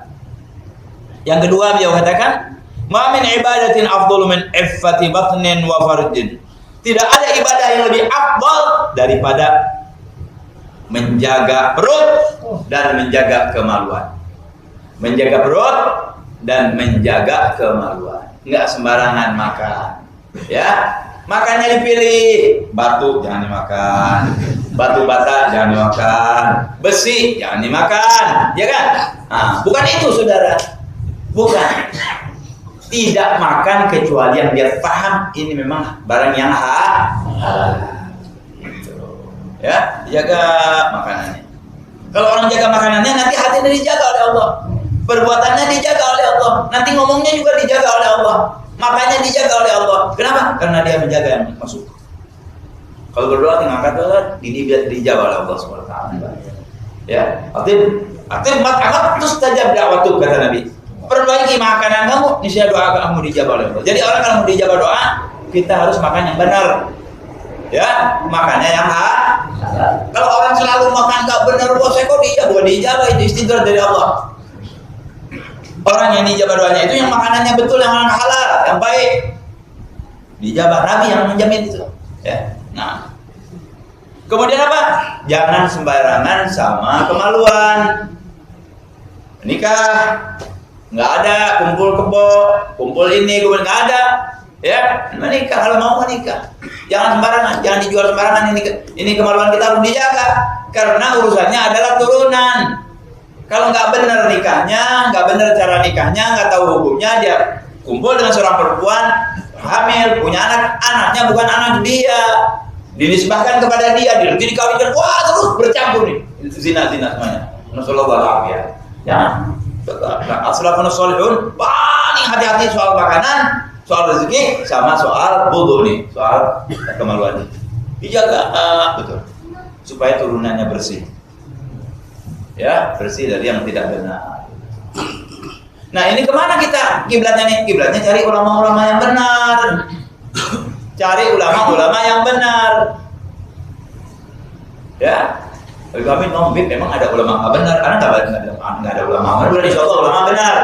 Yang kedua beliau katakan, "Ma min ibadatin afdalu min iffati batnin wa farjin." Tidak ada ibadah yang lebih afdal daripada menjaga perut dan menjaga kemaluan. Menjaga perut dan menjaga kemaluan. Enggak sembarangan makan. Ya. Makannya dipilih. Batu jangan dimakan. Batu bata jangan dimakan. Besi jangan dimakan. Ya kan? Nah, bukan itu saudara. Bukan. Tidak makan kecuali yang dia paham ini memang barang yang halal. Ya, jaga makanannya. Kalau orang jaga makanannya, nanti hatinya dijaga oleh Allah, perbuatannya dijaga oleh Allah, nanti ngomongnya juga dijaga oleh Allah, makanya dijaga oleh Allah. Kenapa? Karena dia menjaga yang masuk. Kalau berdoa tinggal angkat doa, ini biar dijaga oleh Allah SWT. Ya, aktif mat terus tajab dakwatu kata Nabi. Perbaiki makanan kamu, niscaya doa kamu dijawab oleh Allah. Jadi orang kalau mau dijawab doa, kita harus makan yang benar. Ya, makannya yang halal. Kalau orang selalu makan enggak benar, saya kok dijawab itu istighfar dari Allah. Orang yang dijawab doanya itu yang makanannya betul, yang halal, yang baik. Dijawab, Nabi yang menjamin itu. Ya. Nah. Kemudian apa? Jangan sembarangan sama kemaluan. Nikah nggak ada kumpul kebo, kumpul ini, kumpul nggak ada, ya menikah kalau mau menikah, jangan sembarangan, jangan dijual sembarangan. Ini kemaluan kita harus dijaga karena urusannya adalah turunan. Kalau nggak benar nikahnya, nggak benar cara nikahnya, nggak tahu hukumnya, dia kumpul dengan seorang perempuan hamil, punya anaknya bukan anak dia, dinisbahkan kepada dia, nanti dikawinkan, wah terus bercampur nih, itu zina semuanya. Nasallallahu alaihi wasallam. As-salafun sholihun paling hati-hati soal makanan, soal rezeki, sama soal wudu nih, soal kemaluan. Dijaga betul supaya turunannya bersih. Ya, bersih dari yang tidak benar. Nah, ini kemana kita kiblatnya nih? Kiblatnya cari ulama-ulama yang benar. Cari ulama-ulama yang benar. Ya. Bagi kami nombit memang ada ulama nggak benar, karena nggak ada ulama benar, insya Allah ulama benar.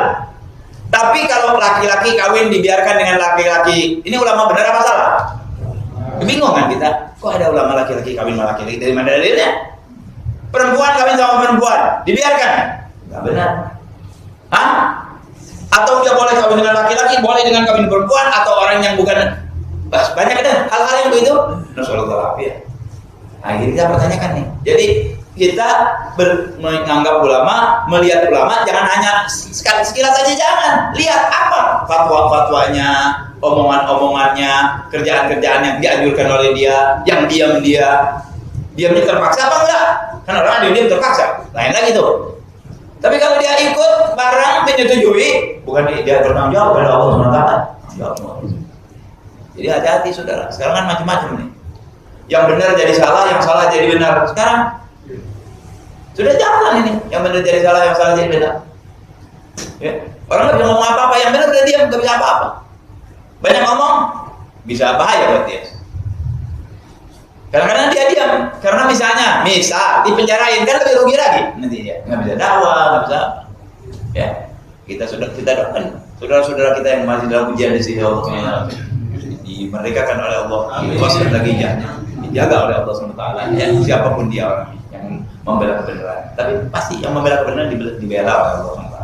Tapi kalau laki-laki kawin dibiarkan dengan laki-laki, ini ulama benar apa salah? Bingung kan kita? Kok ada ulama laki-laki kawin sama laki-laki? Dari mana dalilnya? Perempuan kawin sama perempuan dibiarkan? Nggak benar. Hah? Atau dia boleh kawin dengan laki-laki, boleh dengan kawin perempuan, atau orang yang bukan? Banyak kan hal-hal yang begitu. Nasallallahu alaihi wasallam. Akhirnya kita pertanyakan nih. Jadi kita menganggap ulama, melihat ulama, jangan hanya sekilas saja, jangan lihat apa fatwa-fatwanya, omongan-omongannya, kerjaan-kerjaan yang dianjurkan oleh dia, yang diamnya terpaksa apa enggak? Kan orang diam terpaksa, lain lagi tuh. Tapi kalau dia ikut barang menyetujui, bukan dia bertanggung jawab pada Allah SWT. Jadi hati-hati saudara. Sekarang kan macam-macam nih. Yang benar jadi salah, yang salah jadi benar. Sekarang sudah jalan ini, yang benar jadi salah, yang salah jadi benar. Ya. Orang nggak bisa ngomong apa-apa, yang benar udah diam, nggak bisa apa-apa. Banyak ngomong, bisa bahaya buat dia. Kadang-kadang dia diam, karena misal dipenjarain kan lebih rugi lagi. Nanti dia nggak bisa dakwah, nggak bisa. Ya, kita doakan saudara-saudara kita yang masih dalam ujian di sini, Allah dimerdekakan oleh Allah, dikuasai lagi dijaga oleh Allah SWT. Ya, siapapun dia orang yang membela kebenaran, tapi pasti yang membela kebenaran dibela oleh Allah SWT.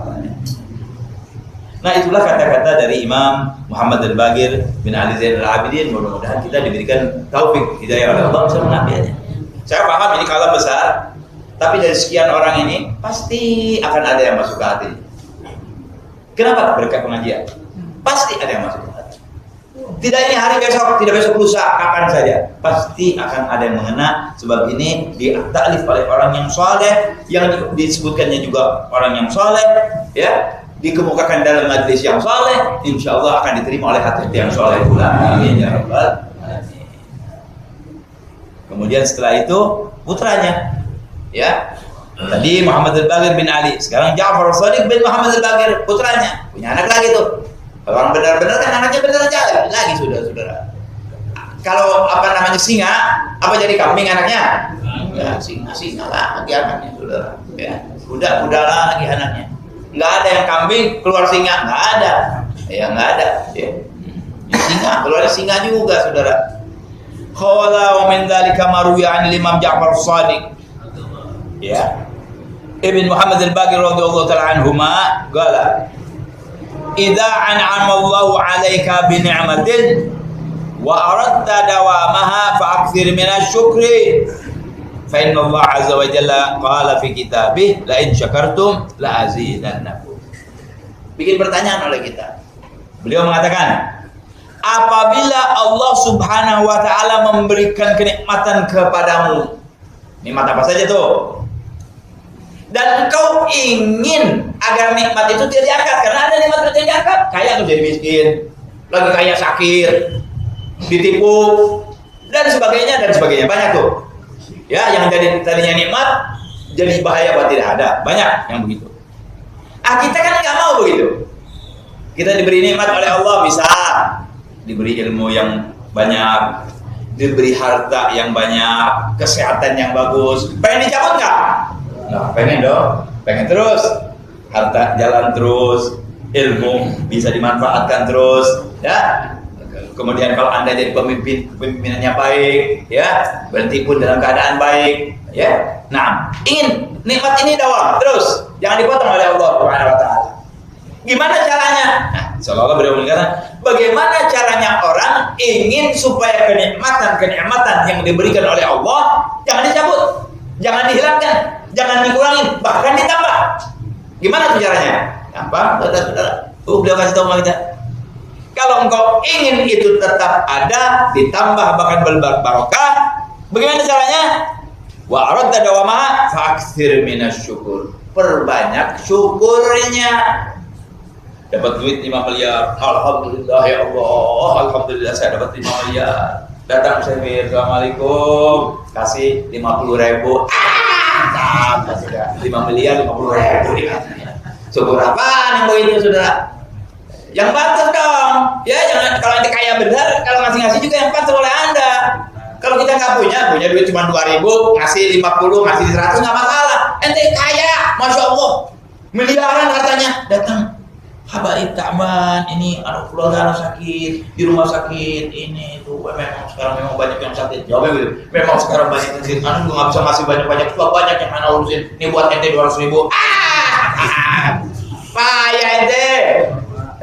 Nah, itulah kata-kata dari Imam Muhammad Al-Baqir bin Ali Zainal Abidin. Mudah-mudahan kita diberikan taufik hidayah oleh Allah bisa mengambilnya. Saya paham ini kalam besar, tapi dari sekian orang ini pasti akan ada yang masuk ke hati. Kenapa? Berkat pengajian. Pasti ada yang masuk ke hati. Tidak ini hari besok, tidak besok lusa, kapan saja. Pasti akan ada yang mengena, sebab ini di'talif oleh orang yang soleh, yang disebutkannya juga orang yang soleh, ya, dikemukakan dalam majlis yang soleh, insya Allah akan diterima oleh hati yang soleh pula. Amin ya rabbal alamin. Kemudian setelah itu putranya, ya, tadi Muhammad Al-Baqir bin Ali, sekarang Ja'far As-Shadiq bin Muhammad Al-Baqir, putranya, punya anak lagi tuh. Kalau orang benar-benar kan anaknya benar jalan lagi, saudara. Kalau apa namanya singa, apa jadi kambing anaknya? Ya, singa lah lagi anaknya, saudara. Ya, kuda lagi anaknya. Nggak ada yang kambing keluar singa, nggak ada. Ya nggak ada. Ya. Singa keluar singa juga, saudara. Qala wa min dzalika marwiya 'an Imam Ja'far As-Shadiq. Ya. Ibn Muhammad Al-Baqir radhiyallahu ta'ala anhuma qala idza an'ama Allahu 'alaika bi ni'matin wa aradta dawamaha fa'akthir min asy-syukri fa inna Allah 'azza wa jalla qala fi kitabih la in syakartum la azidannakum. Bikin pertanyaan oleh kita. Beliau mengatakan, apabila Allah Subhanahu wa taala memberikan kenikmatan kepadamu, nikmat apa saja tuh, dan engkau ingin agar nikmat itu tidak diangkat, karena ada nikmat itu tidak diangkat, kaya atau jadi miskin, lagi kaya sakit, ditipu, dan sebagainya, banyak tuh. Ya, yang jadi tadinya nikmat jadi bahaya buat tidak ada, banyak yang begitu. Kita kan nggak mau begitu. Kita diberi nikmat oleh Allah, bisa diberi ilmu yang banyak, diberi harta yang banyak, kesehatan yang bagus. Pengen dicabut nggak? Nggak pengen dong, pengen terus. Harta jalan terus, ilmu bisa dimanfaatkan terus, ya. Kemudian kalau Anda jadi pemimpinannya baik, ya, berhenti pun dalam keadaan baik, ya. Nah, ingin nikmat ini dawam terus, jangan dipotong oleh Allah Subhanahu wa taala. Gimana caranya? Nah, seolah-olah beliau mengatakan, bagaimana caranya orang ingin supaya kenikmatan yang diberikan oleh Allah jangan dicabut, jangan dihilangkan, jangan dikurangi, bahkan ditambah. Gimana tuh caranya? Gampang, saudara. Beliau kasih tahu sama kita. Kalau engkau ingin itu tetap ada, ditambah bahkan berbarokah, bagaimana caranya? Wa aradta dawamaha fa'aktsir minasy-syukur. Perbanyak syukurnya. Dapat duit 5 miliar. Alhamdulillah ya Allah. Alhamdulillah saya dapat 5 miliar. Datang saya, Assalamualaikum. Kasih 50.000. Tambah sudah 5 miliar 50.000. Syukur apaan yang begitu, saudara? Yang pantas dong. Ya, jangan kalau ente kaya benar, kalau ngasih-ngasih juga yang pantas oleh Anda. Kalau kita nggak punya duit cuma 2.000, ngasih 50, ngasih 100 nggak masalah. Ente kaya, masya Allah, miliaran hartanya, datang. Habaib Ta'ban, ini anak keluarga anak sakit, di rumah sakit, ini itu memang sekarang banyak yang sakit. Jawabnya gitu. Memang sekarang banyak yang sakit. Anak gue nggak bisa ngasih banyak-banyak, cuma banyak yang anak urusin. Ini buat ente 200.000. Payah ente.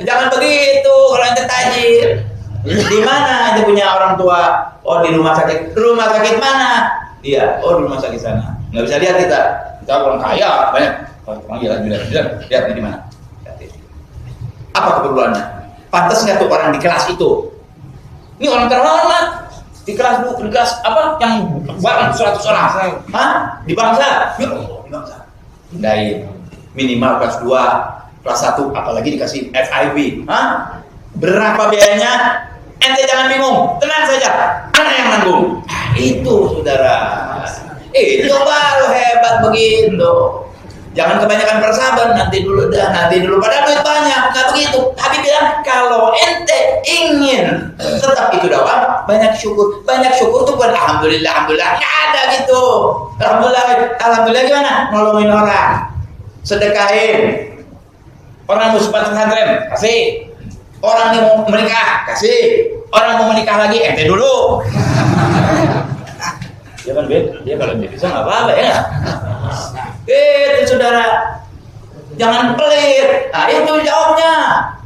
Jangan begitu kalau ente tajir. Di mana ente punya orang tua? Oh, di rumah sakit. Rumah sakit mana? Iya. Oh, di rumah sakit sana. Nggak bisa lihat kita. Kita orang kaya banyak. Orang gila. Lihat di mana? Apa keperluannya? Pantas nggak tuh orang di kelas itu? Ini orang terhormat di kelas apa? Yang barang 100 orang? Hah? Di bangsa? Ya Allah, di bangsa. Pindahin minimal kelas 2, kelas 1, apalagi dikasih FIB. Hah? Berapa biayanya? Ente jangan bingung, tenang saja. Mana yang nanggung? Itu saudara. Itu baru hebat begitu. Jangan kebanyakan persahabat, nanti dulu padahal duit banyak, nggak begitu. Habib bilang kalau ente ingin tetap itu dawam, banyak syukur tuh bukan alhamdulillah nggak ada gitu. Alhamdulillah gimana? Nolongin orang, sedekahin, orang musibah pesantren kasih, orang yang mau menikah kasih, Orang mau menikah lagi, ente dulu. Ya kan, dia kalau dia bisa nggak apa-apa ya. Itu saudara, jangan pelit. Nah, itu jawabnya.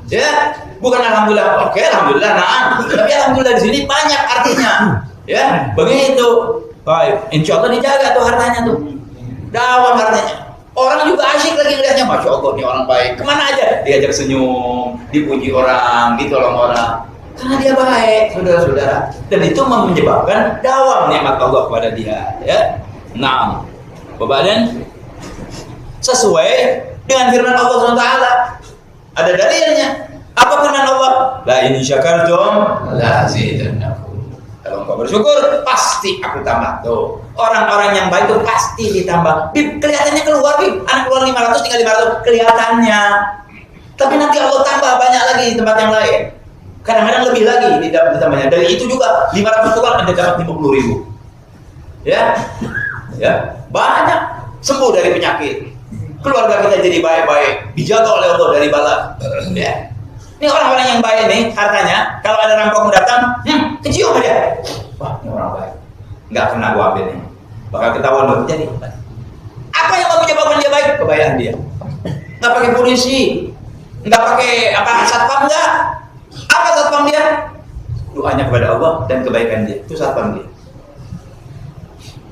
Ya, bukan alhamdulillah. Oke, alhamdulillah. Nah, tapi alhamdulillah di sini banyak artinya. Ya, begitu. Baik, insya Allah dijaga tuh hartanya tuh. Dawam hartanya. Orang juga asyik lagi ngeliatnya, masya Allah nih orang baik. Kemana aja diajak senyum, dipuji orang, ditolong orang. Karena dia baik, saudara-saudara. Dan itu menyebabkan dawam nikmat Allah kepada dia. Ya, nah, Bapak dan sesuai dengan firman Allah SWT. Ada dalilnya. Apa firman Allah? La in syakartum la azidannakum. Kalau engkau bersyukur, pasti aku tambah. Tuh, orang-orang yang baik itu pasti ditambah. Kelihatannya keluar, anak keluar 500 tinggal 500 kelihatannya. Tapi nanti Allah tambah banyak lagi di tempat yang lain. Kadang-kadang lebih lagi ditambahnya. Dari itu juga 500 tukang Anda dapat 50.000. Ya. Ya, banyak sembuh dari penyakit. Keluarga kita jadi baik-baik, dijaga oleh Allah dari bala. Ya. Ini orang-orang yang baik nih, hartanya kalau ada rampok datang, kecium aja. Wah, ini orang baik. Enggak kena gua ambil nih. Bakal ketahuan loh jadi. Apa yang mau menyebabkan dia baik? Kebayaan dia. Enggak pakai polisi, enggak pakai satpam enggak. Apa satpam dia? Doanya kepada Allah dan kebaikan dia. Itu satpam dia.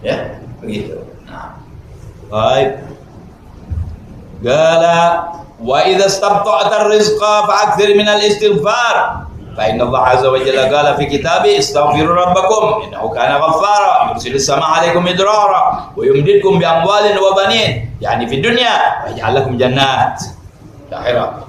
Ya, begitu. Nah, baik. Gala wa idza istabta'ta ar-rizqa fa'akthir min al-istighfar fa inna Allah 'azza wa jalla qala fi kitabi istaghfiru rabbakum innahu kana ghaffara yursilis samaa'a 'alaykum midrara wa yumdidkum bi amwalin wa banin yani fi dunya wa yaj'al lakum jannat akhirat.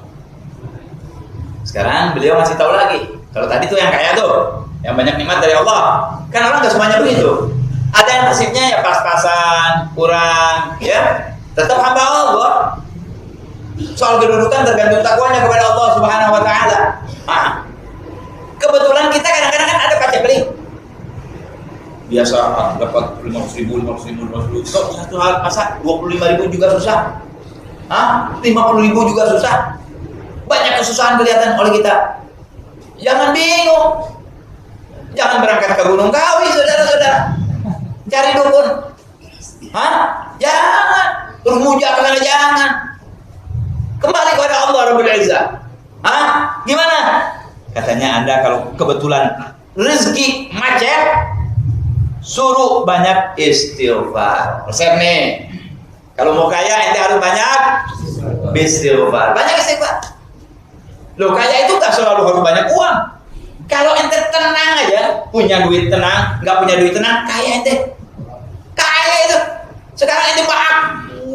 Sekarang beliau masih tahu lagi. Kalau tadi tuh yang kaya tuh, yang banyak nikmat dari Allah. Kan orang enggak semuanya begitu. Ada yang nasibnya ya pas-pasan, kurang, ya. Tetap hamba Allah. Soal kedudukan tergantung takwanya kepada Allah Subhanahu wa taala. Nah, kebetulan kita kadang-kadang kan ada pajak beli. Biasa dapat 500.000. Satu hal masa 25.000 juga susah. 50.000 juga susah. Banyak kesusahan kelihatan oleh kita. Jangan bingung. Jangan berangkat ke Gunung Kawi, saudara-saudara. Cari dukun. Jangan. Terus muja karena jangan. Kembali kepada Allah Rabbul Izzah. Gimana? Katanya Anda kalau kebetulan rezeki macet, suruh banyak istighfar. Resep nih. Kalau mau kaya ente harus banyak istighfar. Banyak istighfar. Loh, kaya itu gak selalu harus banyak uang. Kalau ente tenang aja, punya duit tenang, nggak punya duit tenang, kaya ente. Kaya itu. Sekarang ente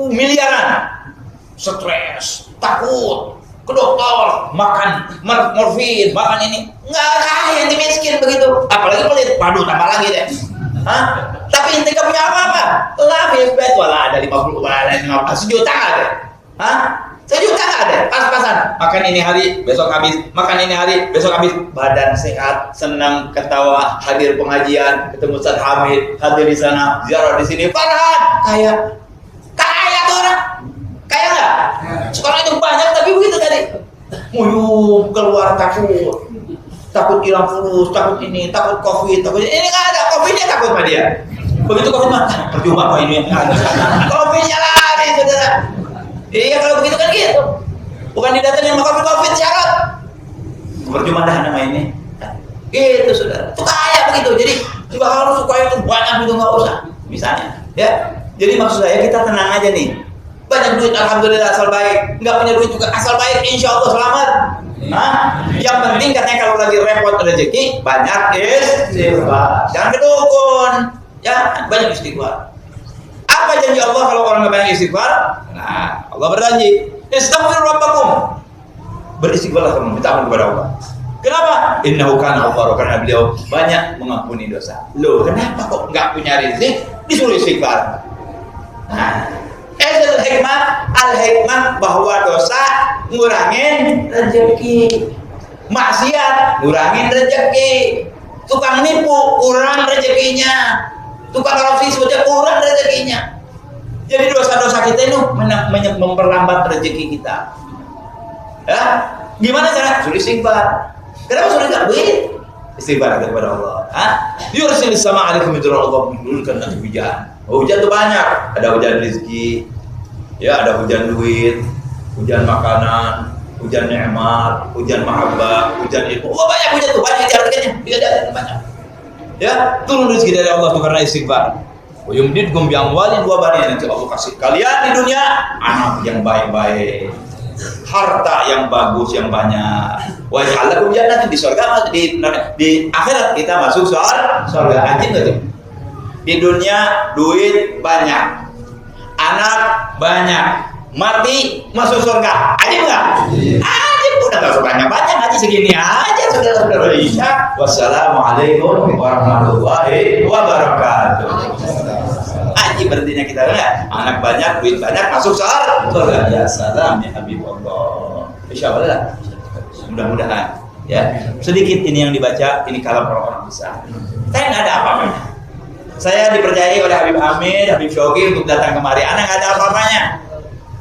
miliaran, stres, takut, ke dokter, makan morfin, makan ini, nggak kaya, ente miskin begitu. Apalagi pelit, waduh tambah lagi deh. Tapi ente nggak punya apa-apa, lah bebet, wala ada 50, wala ada 50, sejuta ada, sejuta ada, pas-pasan. Makan ini hari, besok habis, makan ini hari, besok habis, badan sehat, senang, ketawa, hadir pengajian, ketemu Ustaz Hamid, hadir di sana, ziarah di sini, Farhan, kaya. Orang kaya nggak? Sekarang itu banyak tapi begitu tadi. Muyuh keluar takut hilang fulus, takut ini, takut covid, takut ini nggak ada covidnya takut sama dia. Begitu covid mah percuma apa ini? Covidnya lari saudara. Iya kalau begitu kan gitu. Bukan didatangin sama covid syarat. Percuma dah nama ini. Gitu saudara. Itu kaya begitu. Jadi nggak harus supaya itu banyak itu nggak usah. Misalnya, ya. Jadi maksud saya kita tenang aja nih. Banyak duit alhamdulillah asal baik. Nggak punya duit juga asal baik insya Allah selamat. Yang penting katanya kalau lagi repot rezeki banyak istighfar. Jangan ke dukun. Ya banyak istighfar. Apa janji Allah kalau orang nggak banyak istighfar? Nah Allah berjanji istaghfiru rabbakum. Beristighfarlah kamu minta ampun kepada Allah. Kenapa? Innahu kana ghaffara, karena beliau banyak mengampuni dosa. Loh kenapa kok nggak punya rezeki disuruh istighfar? Nah, al-hikmah bahwa dosa ngurangin rezeki, maksiat ngurangin rezeki, tukang nipu kurang rezekinya, tukang korupsi sudah kurang rezekinya. Jadi dosa-dosa kita itu memperlambat rezeki kita. Ya, gimana cara? Suruh istighfar. Kenapa suruh istighfar? Istighfar kepada Allah. Yursilis sama alaikum midrara, Allah menurunkan nanti hujan. Hujan itu banyak. Ada hujan rezeki, ya, ada hujan duit, hujan makanan, hujan nikmat, hujan mahabbah, hujan ilmu. Oh, banyak hujan tuh, banyak artinya. Tidak ada banyak. Ya, turun rezeki dari Allah tuh karena istighfar. Wa yumdidkum bi amwalin wa banin, nanti Allah kasih kalian di dunia anak yang baik-baik, harta yang bagus yang banyak. Wa ja'alakum jannatin, di surga, di akhirat kita masuk surga. Anjing enggak tuh? Di dunia duit banyak, anak banyak, mati masuk surga. Anjing enggak? Anjing udah enggak surganya banyak, aja segini aja saudara-saudara Isya. Wassalamualaikum warahmatullahi wabarakatuh. Aji berhentinya kita enggak? Anak banyak, duit banyak, masuk surga. Ya salam ya Habibullah. Insyaallah. Mudah-mudahan ya. Sedikit ini yang dibaca, ini kalam orang-orang besar. Saya nggak ada apa-apanya. Saya dipercayai oleh Habib Hamid, Habib Syauqi untuk datang kemari. Anak nggak ada apa-apanya.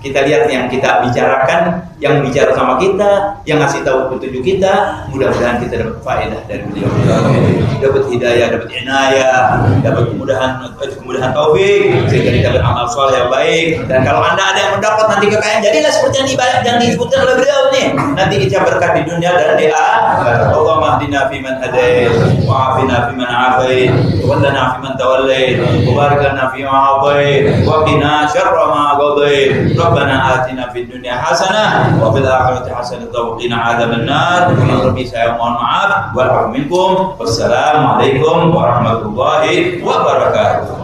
Kita lihat yang kita bicarakan, yang bicara sama kita, yang ngasih tahu petunjuk kita. Mudah-mudahan kita dapat faedah dari beliau. Dapat hidayah, dapat inayah, dapat kemudahan taufik, sehingga kita beramal soleh yang baik. Dan kalau Anda ada yang mendapat nanti kekayaan, jadilah seperti yang disebutkan oleh beliau nih. Nanti kita berkah di dunia dan di akhirat. Allahumma hdina fi man hadait, wa afina fi man afait, wa lana fi man tawallait, wa barik lana fi ma atait, wa qina syarra ma qadait. Rabbana atina fid dunya hasanah wa fil akhirati hasanah wa qina adzaban nar. Rabbi, saya mohon maaf. Wa minkum. Wassalamualaikum warahmatullahi wabarakatuh.